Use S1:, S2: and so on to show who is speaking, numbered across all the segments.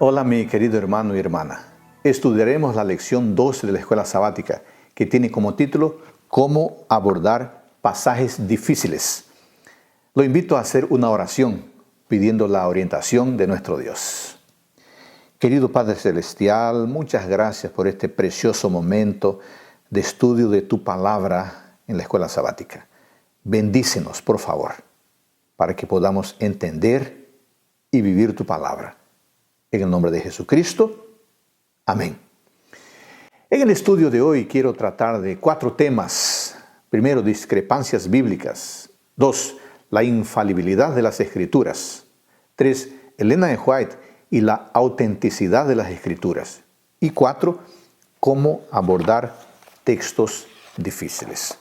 S1: Hola mi querido hermano y hermana. Estudiaremos la lección 12 de la escuela sabática que tiene como título Cómo abordar pasajes difíciles. Lo invito a hacer una oración pidiendo la orientación de nuestro Dios. Querido Padre Celestial, muchas gracias por este precioso momento de estudio de tu palabra en la escuela sabática. Bendícenos, por favor, para que podamos entender y vivir tu palabra. En el nombre de Jesucristo. Amén. En el estudio de hoy quiero tratar de 4 temas. Primero, discrepancias bíblicas. 2, la infalibilidad de las Escrituras. 3, Elena de White y la autenticidad de las Escrituras. Y 4, cómo abordar textos difíciles.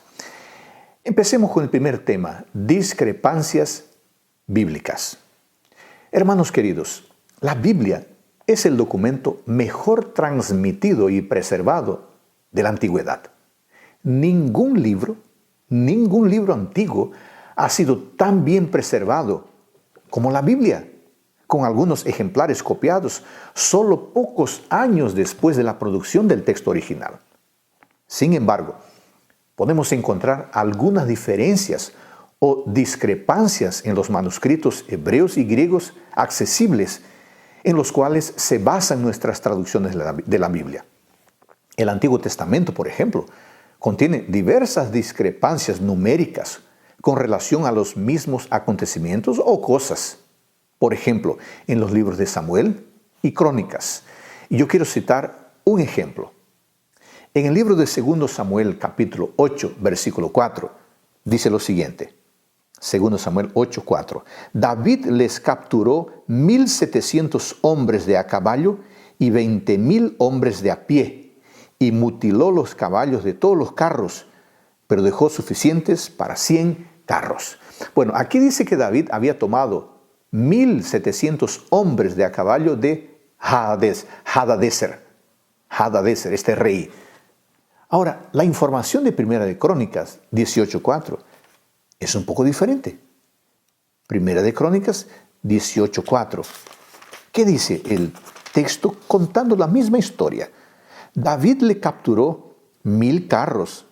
S1: Empecemos con el primer tema, discrepancias bíblicas. Hermanos queridos, la Biblia es el documento mejor transmitido y preservado de la antigüedad. Ningún libro antiguo ha sido tan bien preservado como la Biblia, con algunos ejemplares copiados solo pocos años después de la producción del texto original. Sin embargo, podemos encontrar algunas diferencias o discrepancias en los manuscritos hebreos y griegos accesibles en los cuales se basan nuestras traducciones de la Biblia. El Antiguo Testamento, por ejemplo, contiene diversas discrepancias numéricas con relación a los mismos acontecimientos o cosas. Por ejemplo, en los libros de Samuel y Crónicas. Y yo quiero citar un ejemplo. En el libro de 2 Samuel, capítulo 8, versículo 4, dice lo siguiente. 2 Samuel 8:4. David les capturó 1,700 hombres de a caballo y 20,000 hombres de a pie, y mutiló los caballos de todos los carros, pero dejó suficientes para 100 carros. Bueno, aquí dice que David había tomado 1,700 hombres de a caballo de Hadadezer, este rey. Ahora, la información de Primera de Crónicas 18:4 es un poco diferente. Primera de Crónicas 18:4. ¿Qué dice el texto contando la misma historia? David le capturó 1,000 carros,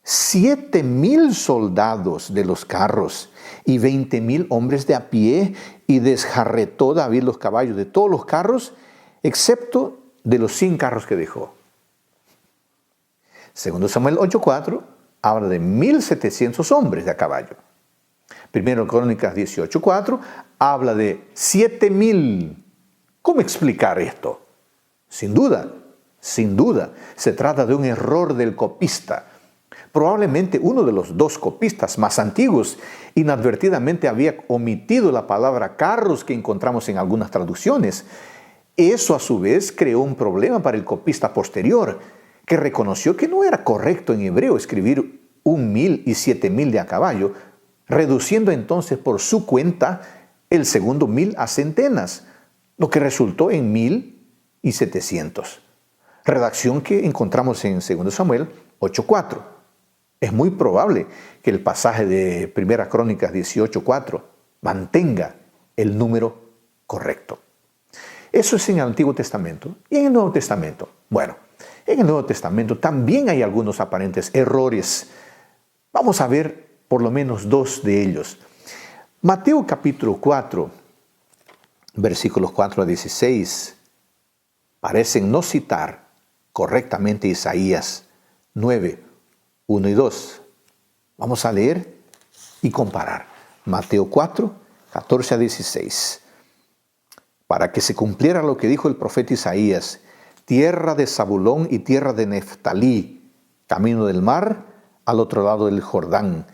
S1: 7,000 soldados de los carros y 20,000 hombres de a pie, y desjarretó David los caballos de todos los carros, excepto de los 100 carros que dejó. 2 Samuel 8:4 habla de 1,700 hombres de a caballo. Primero Crónicas 18:4 habla de 7,000. ¿Cómo explicar esto? Sin duda, se trata de un error del copista. Probablemente uno de los 2 copistas más antiguos inadvertidamente había omitido la palabra carros que encontramos en algunas traducciones. Eso a su vez creó un problema para el copista posterior, que reconoció que no era correcto en hebreo escribir 1,000 y 7,000 de a caballo, reduciendo entonces por su cuenta el segundo 1,000 a centenas, lo que resultó en 1,700. Redacción que encontramos en 2 Samuel 8:4. Es muy probable que el pasaje de 1 Crónicas 18:4 mantenga el número correcto. Eso es en el Antiguo Testamento. ¿Y en el Nuevo Testamento? Bueno, en el Nuevo Testamento también hay algunos aparentes errores. Vamos a ver por lo menos 2 de ellos. Mateo capítulo 4, versículos 4 a 16, parecen no citar correctamente Isaías 9, 1 y 2. Vamos a leer y comparar. Mateo 4, 14 a 16. Para que se cumpliera lo que dijo el profeta Isaías: tierra de Zabulón y tierra de Neftalí, camino del mar, al otro lado del Jordán,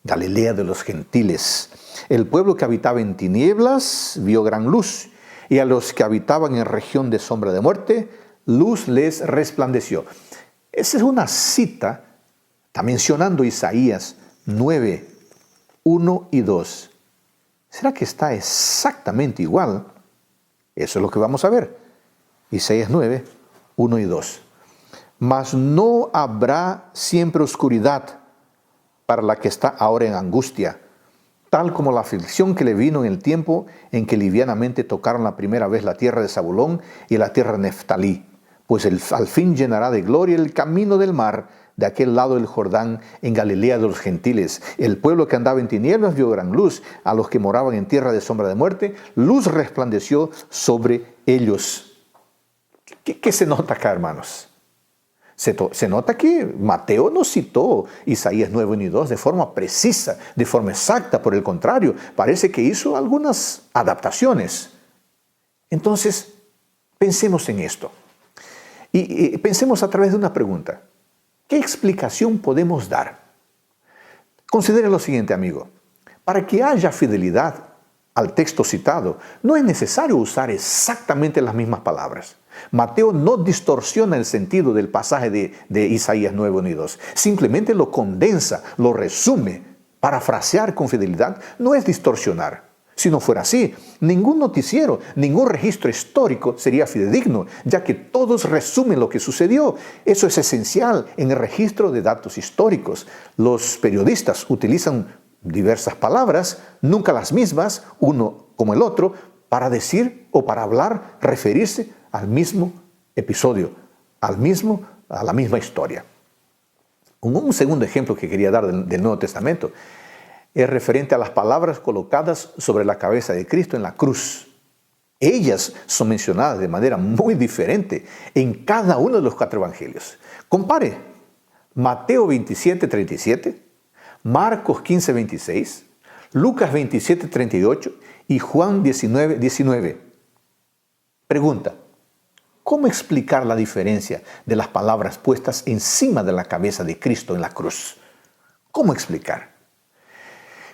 S1: Galilea de los gentiles. El pueblo que habitaba en tinieblas vio gran luz, y a los que habitaban en región de sombra de muerte, luz les resplandeció. Esa es una cita, está mencionando Isaías 9, 1 y 2. ¿Será que está exactamente igual? Eso es lo que vamos a ver. Isaías 9, 1 y 2. Mas no habrá siempre oscuridad para la que está ahora en angustia, tal como la aflicción que le vino en el tiempo en que livianamente tocaron la primera vez la tierra de Zabulón y la tierra de Neftalí, pues al fin llenará de gloria el camino del mar, de aquel lado del Jordán, en Galilea de los gentiles. El pueblo que andaba en tinieblas vio gran luz, a los que moraban en tierra de sombra de muerte, luz resplandeció sobre ellos. ¿Qué se nota acá, hermanos? Se nota que Mateo no citó Isaías 9, 1 y 2 de forma precisa, de forma exacta. Por el contrario, parece que hizo algunas adaptaciones. Entonces, pensemos en esto. Y pensemos a través de una pregunta. ¿Qué explicación podemos dar? Considere lo siguiente, amigo. Para que haya fidelidad al texto citado, no es necesario usar exactamente las mismas palabras. Mateo no distorsiona el sentido del pasaje de Isaías 9, 1 y 2. Simplemente lo condensa, lo resume. Parafrasear con fidelidad no es distorsionar. Si no fuera así, ningún noticiero, ningún registro histórico sería fidedigno, ya que todos resumen lo que sucedió. Eso es esencial en el registro de datos históricos. Los periodistas utilizan diversas palabras, nunca las mismas, uno como el otro, para decir o para hablar, referirse al mismo episodio, a la misma historia. Un segundo ejemplo que quería dar del Nuevo Testamento es referente a las palabras colocadas sobre la cabeza de Cristo en la cruz. Ellas son mencionadas de manera muy diferente en cada uno de los 4 evangelios. Compare Mateo 27, 37, Marcos 15, 26, Lucas 27, 38 y Juan 19, 19. Pregunta: ¿cómo explicar la diferencia de las palabras puestas encima de la cabeza de Cristo en la cruz? ¿Cómo explicar?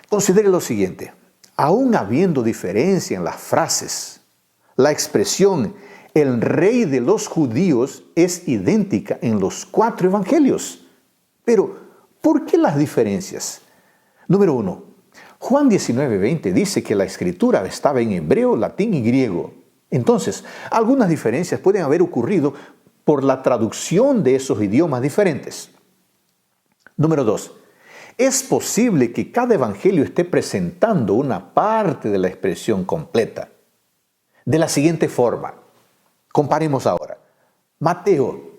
S1: Considere lo siguiente. Aún habiendo diferencia en las frases, la expresión "el rey de los judíos" es idéntica en los 4 evangelios. Pero, ¿por qué las diferencias? Número 1. Juan 19, 20 dice que la escritura estaba en hebreo, latín y griego. Entonces, algunas diferencias pueden haber ocurrido por la traducción de esos idiomas diferentes. Número 2. Es posible que cada evangelio esté presentando una parte de la expresión completa. De la siguiente forma, comparemos ahora. Mateo: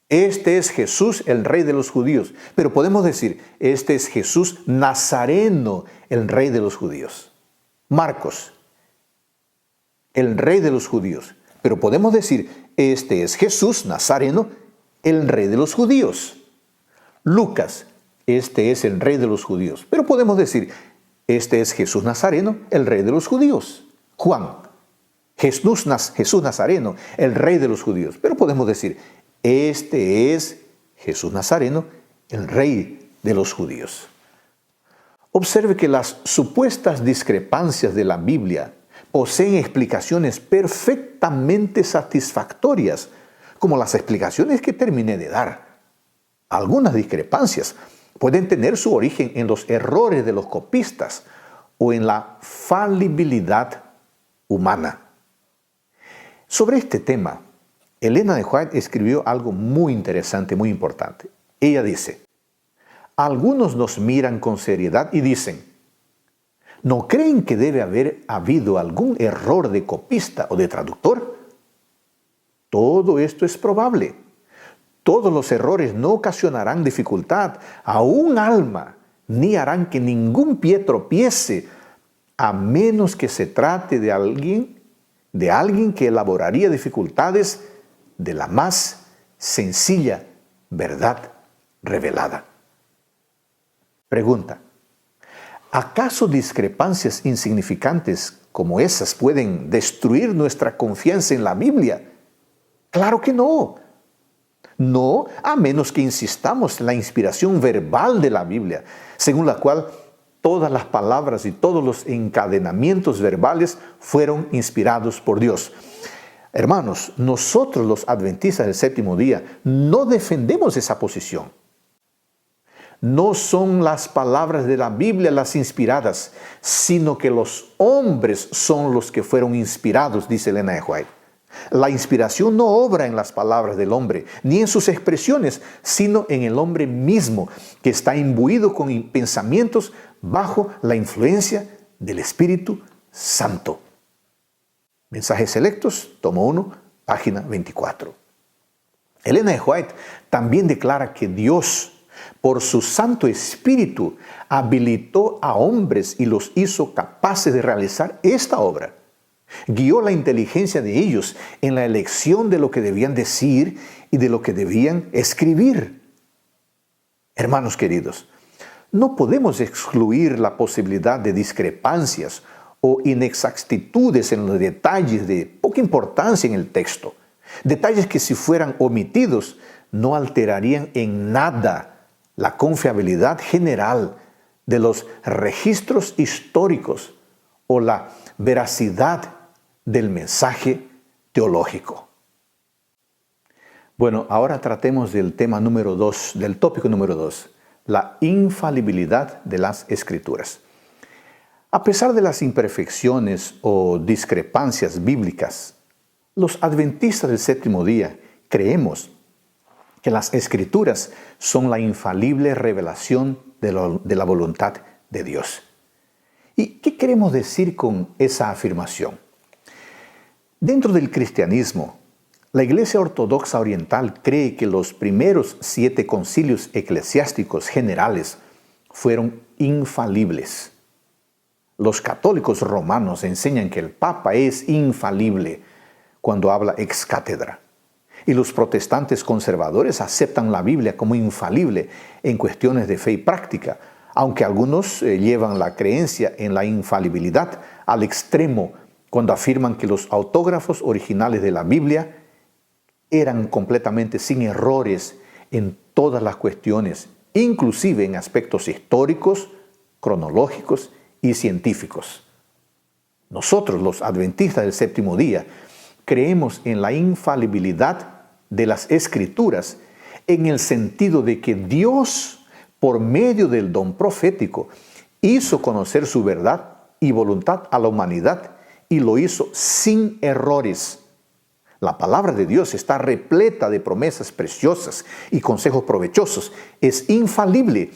S1: este es Jesús, el rey de los judíos. Pero podemos decir, este es Jesús Nazareno, el rey de los judíos. Marcos: el rey de los judíos. Pero podemos decir, este es Jesús Nazareno, el rey de los judíos. Lucas: este es el rey de los judíos. Pero podemos decir, este es Jesús Nazareno, el rey de los judíos. Juan: Jesús Nazareno, el rey de los judíos. Pero podemos decir, este es Jesús Nazareno, el rey de los judíos. Observe que las supuestas discrepancias de la Biblia poseen explicaciones perfectamente satisfactorias, como las explicaciones que terminé de dar. Algunas discrepancias pueden tener su origen en los errores de los copistas o en la falibilidad humana. Sobre este tema, Elena de White escribió algo muy interesante, muy importante. Ella dice: algunos nos miran con seriedad y dicen, ¿no creen que debe haber habido algún error de copista o de traductor? Todo esto es probable. Todos los errores no ocasionarán dificultad a un alma, ni harán que ningún pie tropiece, a menos que se trate de alguien que elaboraría dificultades de la más sencilla verdad revelada. Pregunta: ¿acaso discrepancias insignificantes como esas pueden destruir nuestra confianza en la Biblia? Claro que no. No, a menos que insistamos en la inspiración verbal de la Biblia, según la cual todas las palabras y todos los encadenamientos verbales fueron inspirados por Dios. Hermanos, nosotros los adventistas del séptimo día no defendemos esa posición. No son las palabras de la Biblia las inspiradas, sino que los hombres son los que fueron inspirados, dice Elena de White. La inspiración no obra en las palabras del hombre, ni en sus expresiones, sino en el hombre mismo, que está imbuido con pensamientos bajo la influencia del Espíritu Santo. Mensajes selectos, tomo 1, página 24. Elena de White también declara que Dios, por su Santo Espíritu, habilitó a hombres y los hizo capaces de realizar esta obra. Guió la inteligencia de ellos en la elección de lo que debían decir y de lo que debían escribir. Hermanos queridos, no podemos excluir la posibilidad de discrepancias o inexactitudes en los detalles de poca importancia en el texto. Detalles que si fueran omitidos no alterarían en nada la confiabilidad general de los registros históricos o la veracidad del mensaje teológico. Bueno, ahora tratemos del tema número 2, del tópico número 2, la infalibilidad de las Escrituras. A pesar de las imperfecciones o discrepancias bíblicas, los adventistas del séptimo día creemos que las Escrituras son la infalible revelación de la voluntad de Dios. ¿Y qué queremos decir con esa afirmación? Dentro del cristianismo, la Iglesia Ortodoxa Oriental cree que los primeros 7 concilios eclesiásticos generales fueron infalibles. Los católicos romanos enseñan que el Papa es infalible cuando habla ex cátedra. Y los protestantes conservadores aceptan la Biblia como infalible en cuestiones de fe y práctica, aunque algunos llevan la creencia en la infalibilidad al extremo cuando afirman que los autógrafos originales de la Biblia eran completamente sin errores en todas las cuestiones, inclusive en aspectos históricos, cronológicos y científicos. Nosotros, los adventistas del séptimo día, creemos en la infalibilidad de las Escrituras en el sentido de que Dios, por medio del don profético, hizo conocer su verdad y voluntad a la humanidad y lo hizo sin errores. La palabra de Dios está repleta de promesas preciosas y consejos provechosos. Es infalible,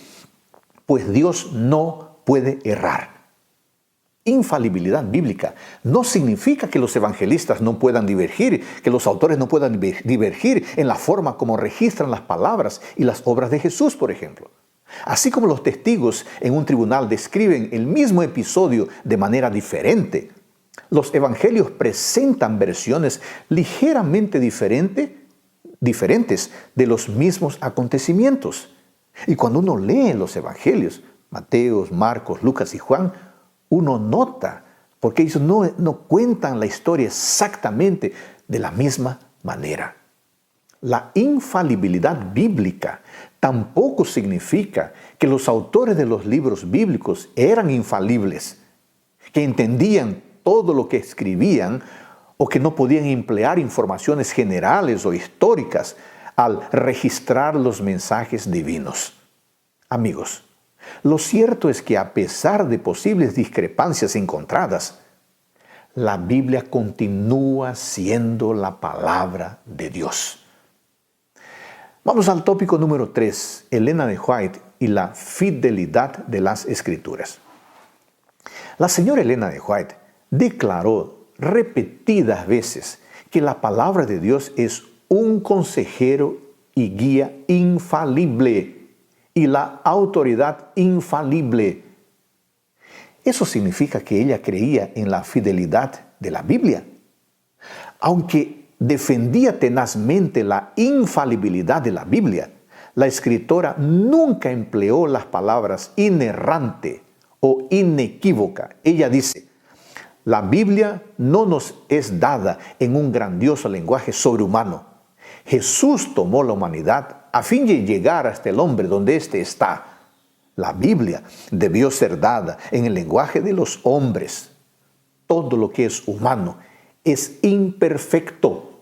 S1: pues Dios no puede errar. Infalibilidad bíblica no significa que los evangelistas no puedan divergir, que los autores no puedan divergir en la forma como registran las palabras y las obras de Jesús, por ejemplo. Así como los testigos en un tribunal describen el mismo episodio de manera diferente, los evangelios presentan versiones ligeramente diferentes de los mismos acontecimientos. Y cuando uno lee los evangelios, Mateo, Marcos, Lucas y Juan, uno nota, porque ellos no cuentan la historia exactamente de la misma manera. La infalibilidad bíblica tampoco significa que los autores de los libros bíblicos eran infalibles, que entendían todo lo que escribían o que no podían emplear informaciones generales o históricas al registrar los mensajes divinos. Amigos, lo cierto es que a pesar de posibles discrepancias encontradas, la Biblia continúa siendo la palabra de Dios. Vamos al tópico número 3, Elena de White y la fidelidad de las Escrituras. La señora Elena de White declaró repetidas veces que la palabra de Dios es un consejero y guía infalible y la autoridad infalible. Eso significa que ella creía en la fidelidad de la Biblia. Aunque defendía tenazmente la infalibilidad de la Biblia, la escritora nunca empleó las palabras inerrante o inequívoca. Ella dice: la Biblia no nos es dada en un grandioso lenguaje sobrehumano. Jesús tomó la humanidad a fin de llegar hasta el hombre donde éste está. La Biblia debió ser dada en el lenguaje de los hombres. Todo lo que es humano es imperfecto.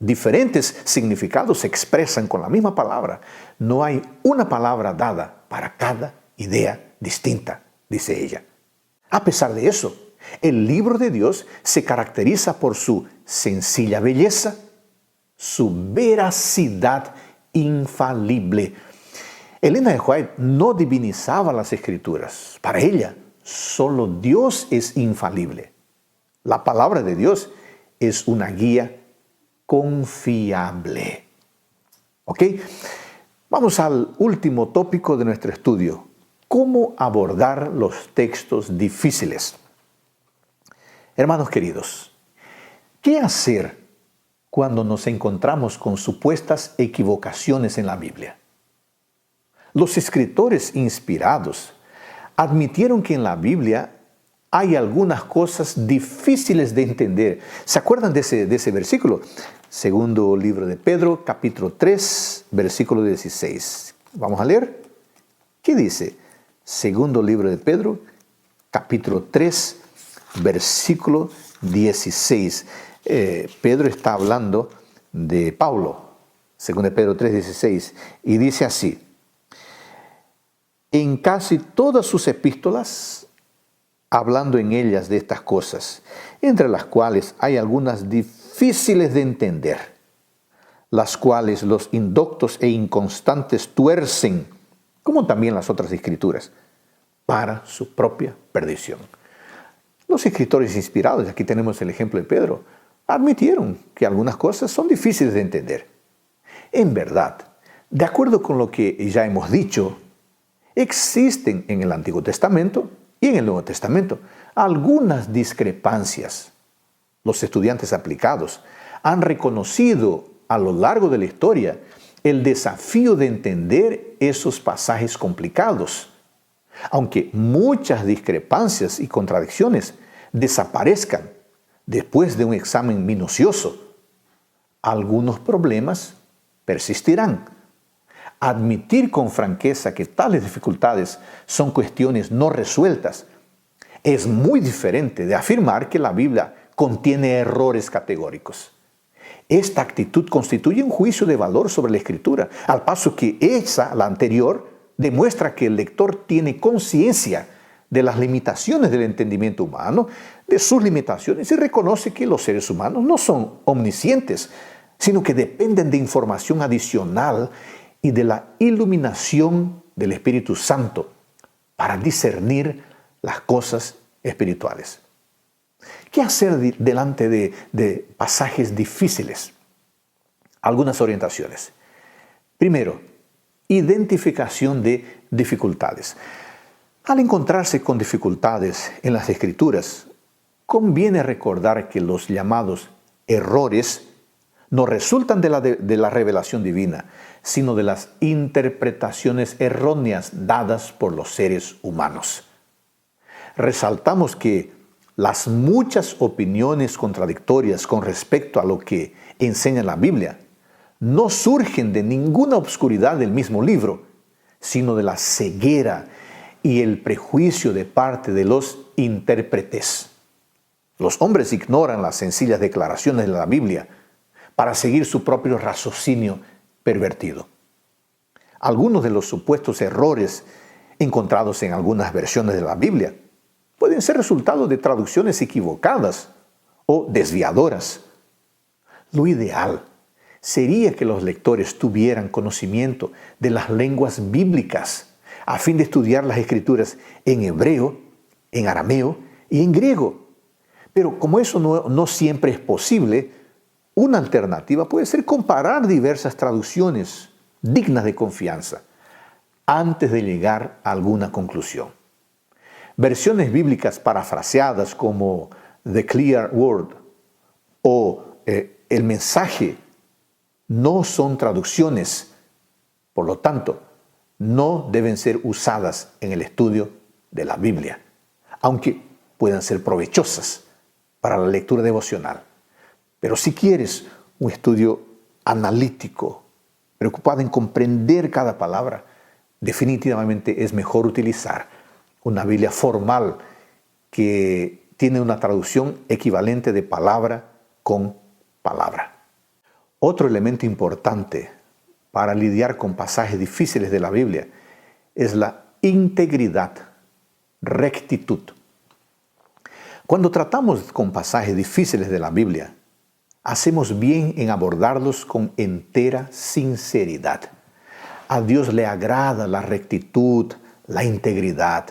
S1: Diferentes significados se expresan con la misma palabra. No hay una palabra dada para cada idea distinta, dice ella. A pesar de eso, el libro de Dios se caracteriza por su sencilla belleza, su veracidad infalible. Elena de White no divinizaba las Escrituras. Para ella, solo Dios es infalible. La palabra de Dios es una guía confiable. ¿Ok? Vamos al último tópico de nuestro estudio. ¿Cómo abordar los textos difíciles? Hermanos queridos, ¿qué hacer cuando nos encontramos con supuestas equivocaciones en la Biblia? Los escritores inspirados admitieron que en la Biblia hay algunas cosas difíciles de entender. ¿Se acuerdan de ese versículo? Segundo libro de Pedro, capítulo 3, versículo 16. Vamos a leer. ¿Qué dice? Segundo libro de Pedro, capítulo 3, versículo 16. Pedro está hablando de Pablo, segundo Pedro 3, 16, y dice así: en casi todas sus epístolas, hablando en ellas de estas cosas, entre las cuales hay algunas difíciles de entender, las cuales los indoctos e inconstantes tuercen, como también las otras escrituras, para su propia perdición. Los escritores inspirados, aquí tenemos el ejemplo de Pedro, admitieron que algunas cosas son difíciles de entender. En verdad, de acuerdo con lo que ya hemos dicho, existen en el Antiguo Testamento y en el Nuevo Testamento algunas discrepancias. Los estudiantes aplicados han reconocido a lo largo de la historia el desafío de entender esos pasajes complicados. Aunque muchas discrepancias y contradicciones desaparezcan después de un examen minucioso, algunos problemas persistirán. Admitir con franqueza que tales dificultades son cuestiones no resueltas es muy diferente de afirmar que la Biblia contiene errores categóricos. Esta actitud constituye un juicio de valor sobre la Escritura, al paso que la anterior, demuestra que el lector tiene conciencia de las limitaciones del entendimiento humano, de sus limitaciones, y reconoce que los seres humanos no son omniscientes, sino que dependen de información adicional y de la iluminación del Espíritu Santo para discernir las cosas espirituales. ¿Qué hacer delante de pasajes difíciles? Algunas orientaciones. Primero, identificación de dificultades. Al encontrarse con dificultades en las Escrituras, conviene recordar que los llamados errores no resultan de la revelación divina, sino de las interpretaciones erróneas dadas por los seres humanos. Resaltamos que las muchas opiniones contradictorias con respecto a lo que enseña la Biblia no surgen de ninguna obscuridad del mismo libro, sino de la ceguera y el prejuicio de parte de los intérpretes. Los hombres ignoran las sencillas declaraciones de la Biblia para seguir su propio raciocinio pervertido. Algunos de los supuestos errores encontrados en algunas versiones de la Biblia pueden ser resultado de traducciones equivocadas o desviadoras. Lo ideal sería que los lectores tuvieran conocimiento de las lenguas bíblicas a fin de estudiar las Escrituras en hebreo, en arameo y en griego. Pero como eso no siempre es posible, una alternativa puede ser comparar diversas traducciones dignas de confianza antes de llegar a alguna conclusión. Versiones bíblicas parafraseadas como The Clear Word o El Mensaje no son traducciones, por lo tanto, no deben ser usadas en el estudio de la Biblia, aunque puedan ser provechosas para la lectura devocional. Pero si quieres un estudio analítico, preocupado en comprender cada palabra, definitivamente es mejor utilizar una Biblia formal que tiene una traducción equivalente de palabra con palabra. Otro elemento importante para lidiar con pasajes difíciles de la Biblia es la integridad, rectitud. Cuando tratamos con pasajes difíciles de la Biblia, hacemos bien en abordarlos con entera sinceridad. A Dios le agrada la rectitud, la integridad.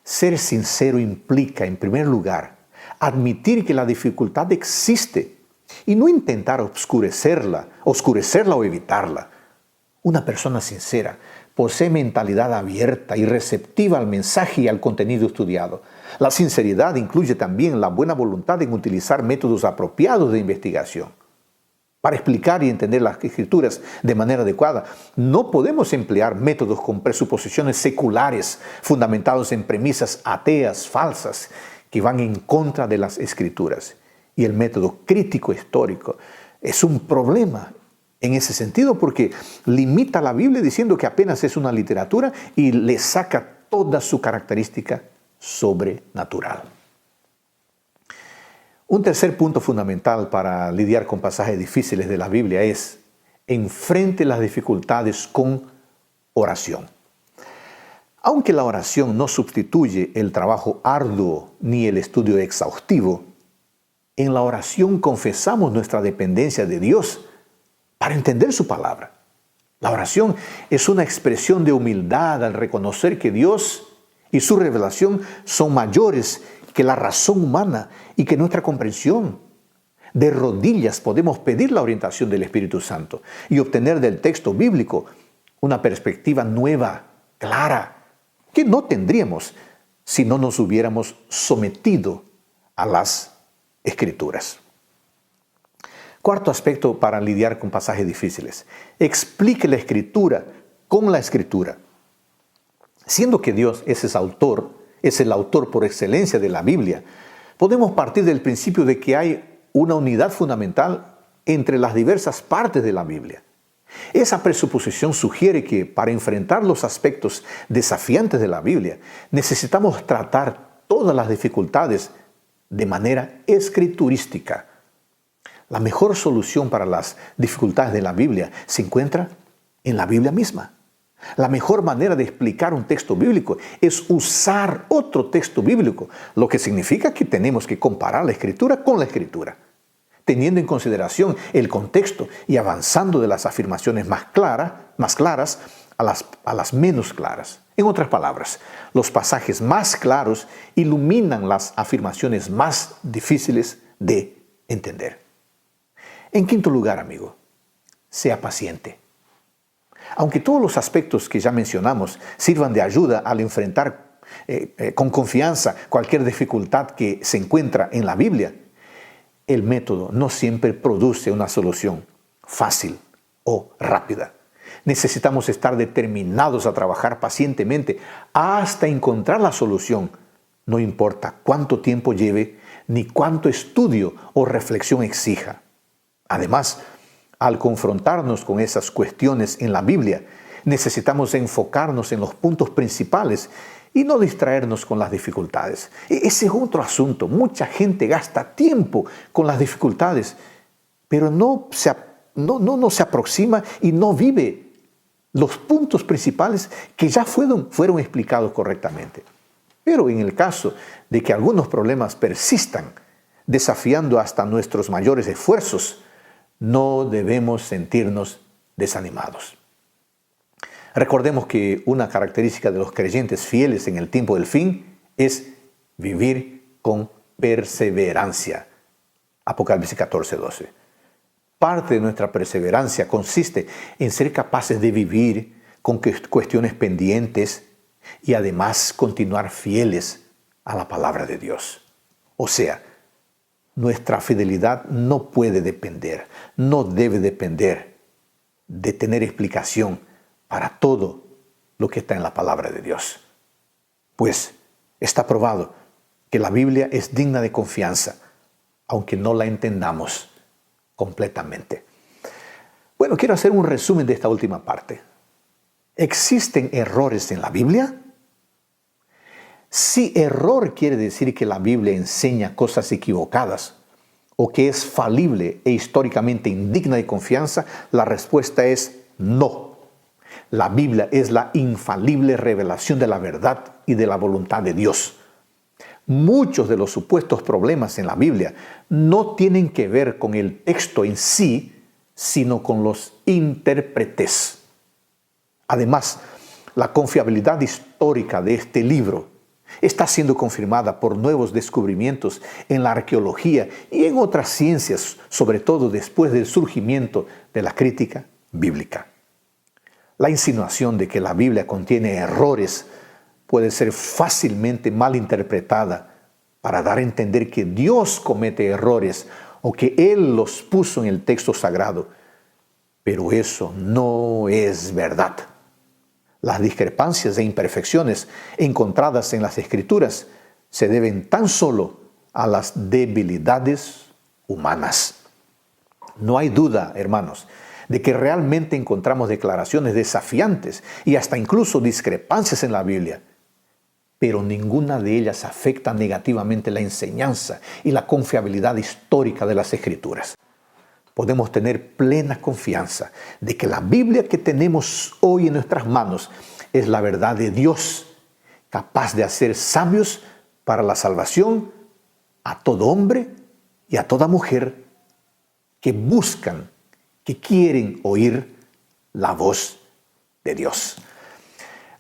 S1: Ser sincero implica, en primer lugar, admitir que la dificultad existe y no intentar oscurecerla o evitarla. Una persona sincera posee mentalidad abierta y receptiva al mensaje y al contenido estudiado. La sinceridad incluye también la buena voluntad en utilizar métodos apropiados de investigación. Para explicar y entender las Escrituras de manera adecuada, no podemos emplear métodos con presuposiciones seculares fundamentados en premisas ateas, falsas, que van en contra de las Escrituras. Y el método crítico histórico es un problema en ese sentido porque limita la Biblia diciendo que apenas es una literatura y le saca toda su característica sobrenatural. Un tercer punto fundamental para lidiar con pasajes difíciles de la Biblia es enfrente las dificultades con oración. Aunque la oración no sustituye el trabajo arduo ni el estudio exhaustivo, en la oración confesamos nuestra dependencia de Dios para entender su palabra. La oración es una expresión de humildad al reconocer que Dios y su revelación son mayores que la razón humana y que nuestra comprensión. De rodillas podemos pedir la orientación del Espíritu Santo y obtener del texto bíblico una perspectiva nueva, clara, que no tendríamos si no nos hubiéramos sometido a las Escrituras. Cuarto aspecto para lidiar con pasajes difíciles. Explique la Escritura con la Escritura. Siendo que Dios es el autor por excelencia de la Biblia, podemos partir del principio de que hay una unidad fundamental entre las diversas partes de la Biblia. Esa presuposición sugiere que para enfrentar los aspectos desafiantes de la Biblia, necesitamos tratar todas las dificultades de manera escriturística. La mejor solución para las dificultades de la Biblia se encuentra en la Biblia misma. La mejor manera de explicar un texto bíblico es usar otro texto bíblico, lo que significa que tenemos que comparar la Escritura con la Escritura, teniendo en consideración el contexto y avanzando de las afirmaciones más claras a las menos claras. En otras palabras, los pasajes más claros iluminan las afirmaciones más difíciles de entender. En quinto lugar, amigo, sea paciente. Aunque todos los aspectos que ya mencionamos sirvan de ayuda al enfrentar con confianza cualquier dificultad que se encuentra en la Biblia, el método no siempre produce una solución fácil o rápida. Necesitamos estar determinados a trabajar pacientemente hasta encontrar la solución, no importa cuánto tiempo lleve ni cuánto estudio o reflexión exija. Además, al confrontarnos con esas cuestiones en la Biblia, necesitamos enfocarnos en los puntos principales y no distraernos con las dificultades. Ese es otro asunto. Mucha gente gasta tiempo con las dificultades, pero no se aproxima y no vive los puntos principales que ya fueron explicados correctamente. Pero en el caso de que algunos problemas persistan, desafiando hasta nuestros mayores esfuerzos, no debemos sentirnos desanimados. Recordemos que una característica de los creyentes fieles en el tiempo del fin es vivir con perseverancia. Apocalipsis 14:12. Parte de nuestra perseverancia consiste en ser capaces de vivir con cuestiones pendientes y además continuar fieles a la palabra de Dios. O sea, nuestra fidelidad no puede depender, no debe depender de tener explicación para todo lo que está en la palabra de Dios. Pues está probado que la Biblia es digna de confianza, aunque no la entendamos completamente. Bueno, quiero hacer un resumen de esta última parte. ¿Existen errores en la Biblia? Si error quiere decir que la Biblia enseña cosas equivocadas o que es falible e históricamente indigna de confianza, la respuesta es no. La Biblia es la infalible revelación de la verdad y de la voluntad de Dios. Muchos de los supuestos problemas en la Biblia no tienen que ver con el texto en sí, sino con los intérpretes. Además, la confiabilidad histórica de este libro está siendo confirmada por nuevos descubrimientos en la arqueología y en otras ciencias, sobre todo después del surgimiento de la crítica bíblica. La insinuación de que la Biblia contiene errores puede ser fácilmente malinterpretada para dar a entender que Dios comete errores o que Él los puso en el texto sagrado. Pero eso no es verdad. Las discrepancias e imperfecciones encontradas en las Escrituras se deben tan solo a las debilidades humanas. No hay duda, hermanos, de que realmente encontramos declaraciones desafiantes y hasta incluso discrepancias en la Biblia, pero ninguna de ellas afecta negativamente la enseñanza y la confiabilidad histórica de las Escrituras. Podemos tener plena confianza de que la Biblia que tenemos hoy en nuestras manos es la verdad de Dios, capaz de hacer sabios para la salvación a todo hombre y a toda mujer que buscan, que quieren oír la voz de Dios.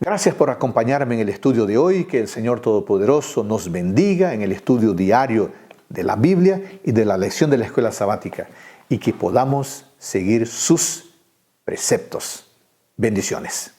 S1: Gracias por acompañarme en el estudio de hoy. Que el Señor Todopoderoso nos bendiga en el estudio diario de la Biblia y de la lección de la escuela sabática, y que podamos seguir sus preceptos. Bendiciones.